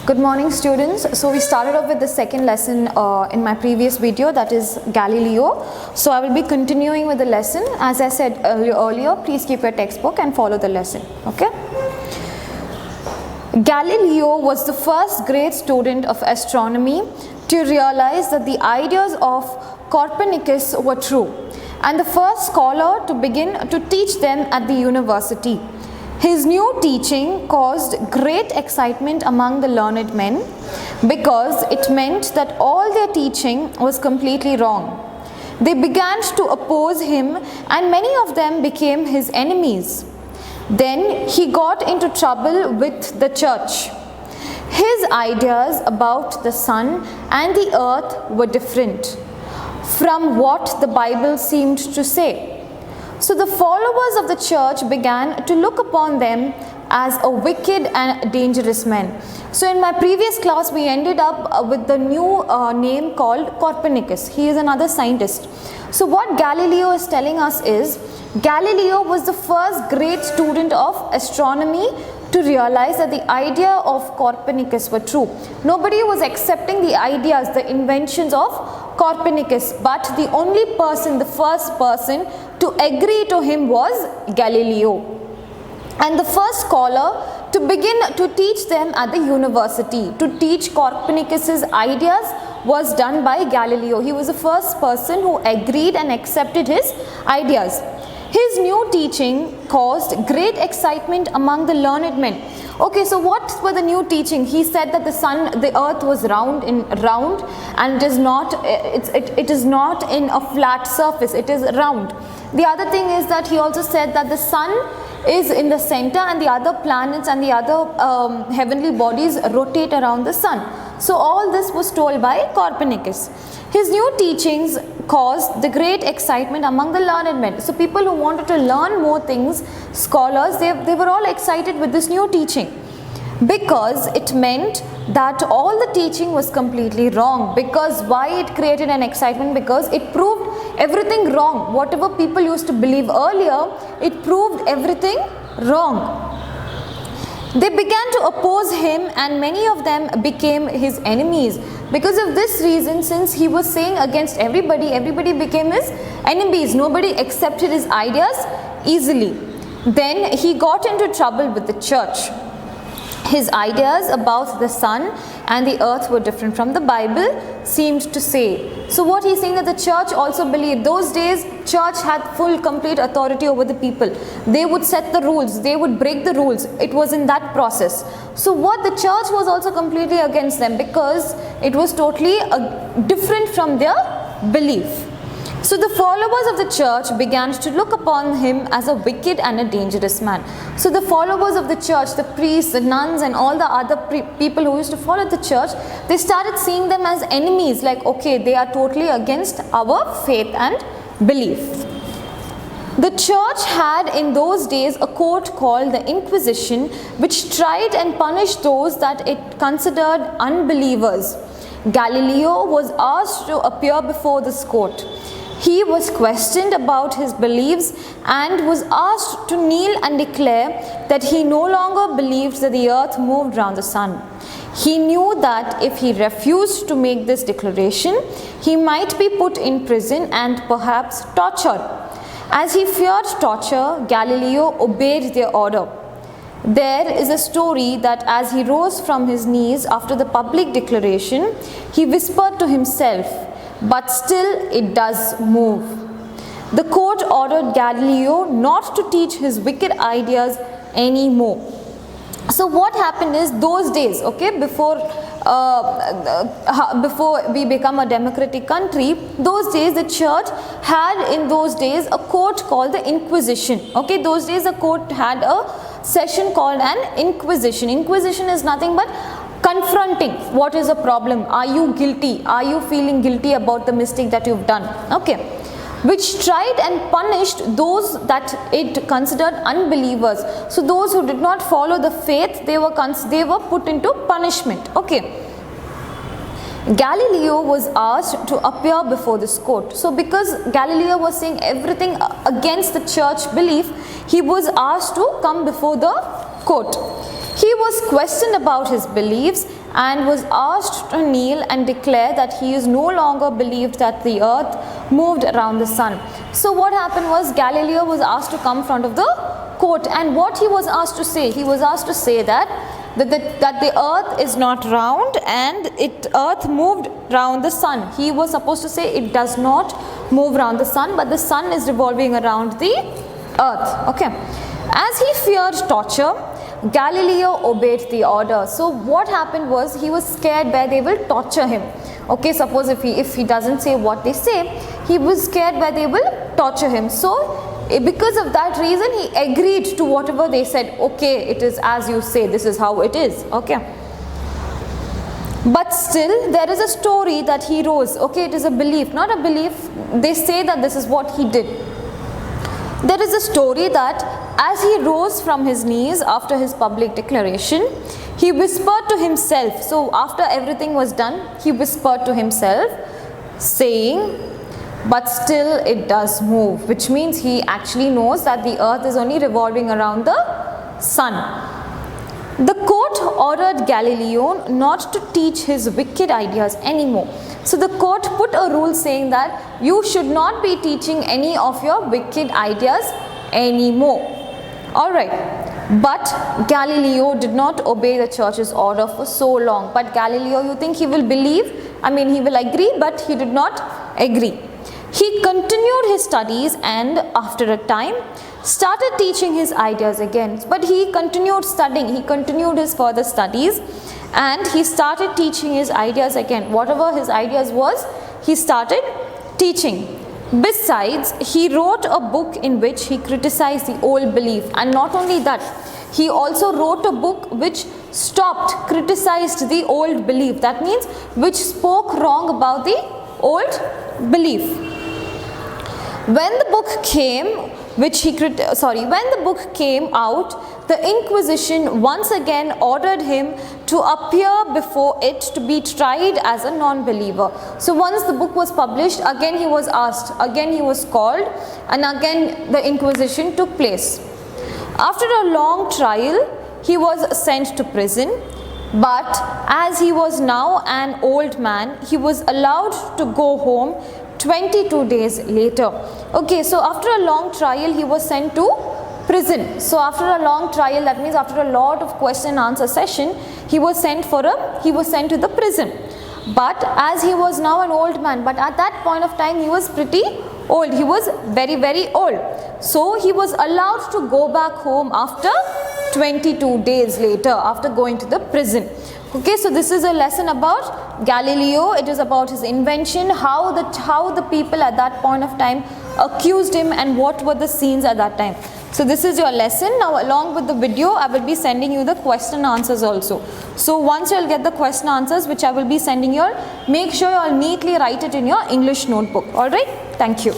Good morning, students. So we started off with the second lesson in my previous video, that is Galileo. So I will be continuing with the lesson. As I said earlier, please keep your textbook and follow the lesson. Okay. Galileo was the first great student of astronomy to realize that the ideas of Copernicus were true, and the first scholar to begin to teach them at the university. His new teaching caused great excitement among the learned men because it meant that all their teaching was completely wrong. They began to oppose him, and many of them became his enemies. Then he got into trouble with the church. His ideas about the sun and the earth were different from what the Bible seemed to say. So the followers of the church began to look upon them as a wicked and dangerous men. So in my previous class, we ended up with the new name called Copernicus. He is another scientist. So what Galileo is telling us is, Galileo was the first great student of astronomy to realize that the idea of Copernicus were true. Nobody was accepting the ideas, the inventions of Copernicus, but the only person, the first person to agree to him was Galileo. And the first scholar to begin to teach them at the university, to teach Copernicus's ideas, was done by Galileo. He was the first person who agreed and accepted his ideas. His new teaching caused great excitement among the learned men. Okay, so what were the new teaching? He said that the earth was round and it is not in a flat surface, it is round. The other thing is that he also said that the sun is in the center and the other planets and the other heavenly bodies rotate around the sun. So all this was told by Copernicus. His new teachings caused the great excitement among the learned men. So people who wanted to learn more things, scholars, they were all excited with this new teaching, because it meant that all the teaching was completely wrong. Because why it created an excitement? Because it proved everything wrong. Whatever people used to believe earlier, it proved everything wrong. They began to oppose him, and many of them became his enemies. Because of this reason, since he was saying against everybody, everybody became his enemies. Nobody accepted his ideas easily. Then he got into trouble with the church. His ideas about the sun and the earth were different from the Bible seemed to say. So what he's saying, that the church also believed. Those days, church had full complete authority over the people. They would set the rules, they would break the rules. It was in that process. So what the church was also completely against them, because it was totally different from their belief. So the followers of the church began to look upon him as a wicked and a dangerous man. So the followers of the church, the priests, the nuns and all the other people who used to follow the church, they started seeing them as enemies, like, okay, they are totally against our faith and belief. The church had in those days a court called the Inquisition, which tried and punished those that it considered unbelievers. Galileo was asked to appear before this court. He was questioned about his beliefs and was asked to kneel and declare that he no longer believed that the earth moved round the sun. He knew that if he refused to make this declaration, he might be put in prison and perhaps tortured. As he feared torture, Galileo obeyed their order. There is a story that as he rose from his knees after the public declaration, he whispered to himself, "But still it does move." The court ordered Galileo not to teach his wicked ideas anymore. So what happened is, those days, okay, before we become a democratic country, those days the church had in those days a court called the Inquisition. Okay, those days the court had a session called an Inquisition. Inquisition is nothing but confronting what is a problem. Are you guilty? Are you feeling guilty about the mistake that you've done? Okay. Which tried and punished those that it considered unbelievers. So those who did not follow the faith, they were put into punishment. Okay. Galileo was asked to appear before this court. So because Galileo was saying everything against the church belief, he was asked to come before the court. He was questioned about his beliefs and was asked to kneel and declare that he is no longer believed that the earth moved around the sun. So what happened was Galileo was asked to come in front of the court, and what he was asked to say, he was asked to say that the earth is not round and earth moved round the sun. He was supposed to say it does not move around the sun, but the sun is revolving around the earth. Okay. As he feared torture, Galileo obeyed the order. So what happened was he was scared where they will torture him. Okay, suppose if he doesn't say what they say, he was scared where they will torture him. So because of that reason, he agreed to whatever they said. Okay, it is as you say, this is how it is. Okay. But still there is a story that he rose. Okay, it is a belief, not a belief. They say that this is what he did. There is a story that as he rose from his knees after his public declaration, he whispered to himself. So after everything was done, he whispered to himself saying, but still it does move, which means he actually knows that the earth is only revolving around the sun. The court ordered Galileo not to teach his wicked ideas anymore. So the court put a rule saying that you should not be teaching any of your wicked ideas anymore. Alright, but Galileo did not obey the church's order for so long. But Galileo, you think he will believe? I mean, he will agree, but he did not agree. He continued his studies and after a time started teaching his ideas again. But he continued studying, he continued his further studies and he started teaching his ideas again. Whatever his ideas was, he started teaching. Besides, he wrote a book in which he criticized the old belief, and not only that, he also wrote a book which criticized the old belief. That means which spoke wrong about the old belief. When the book came, when the book came out, the Inquisition once again ordered him to appear before it to be tried as a non-believer. So once the book was published, again he was asked, again he was called, and again the Inquisition took place. After a long trial, he was sent to prison, but as he was now an old man, he was allowed to go home 22 days later. Okay, so after a long trial, he was sent to prison. So after a long trial, that means after a lot of question and answer session, he was sent to the prison. But as he was now an old man, but at that point of time he was pretty old, he was very old. So he was allowed to go back home after 22 days later, after going to the prison. Okay, so this is a lesson about Galileo. It is about his invention, how the people at that point of time accused him and what were the scenes at that time. So this is your lesson. Now along with the video, I will be sending you the question answers also. So once you will get the question answers which I will be sending you, make sure you all neatly write it in your English notebook. Alright, thank you.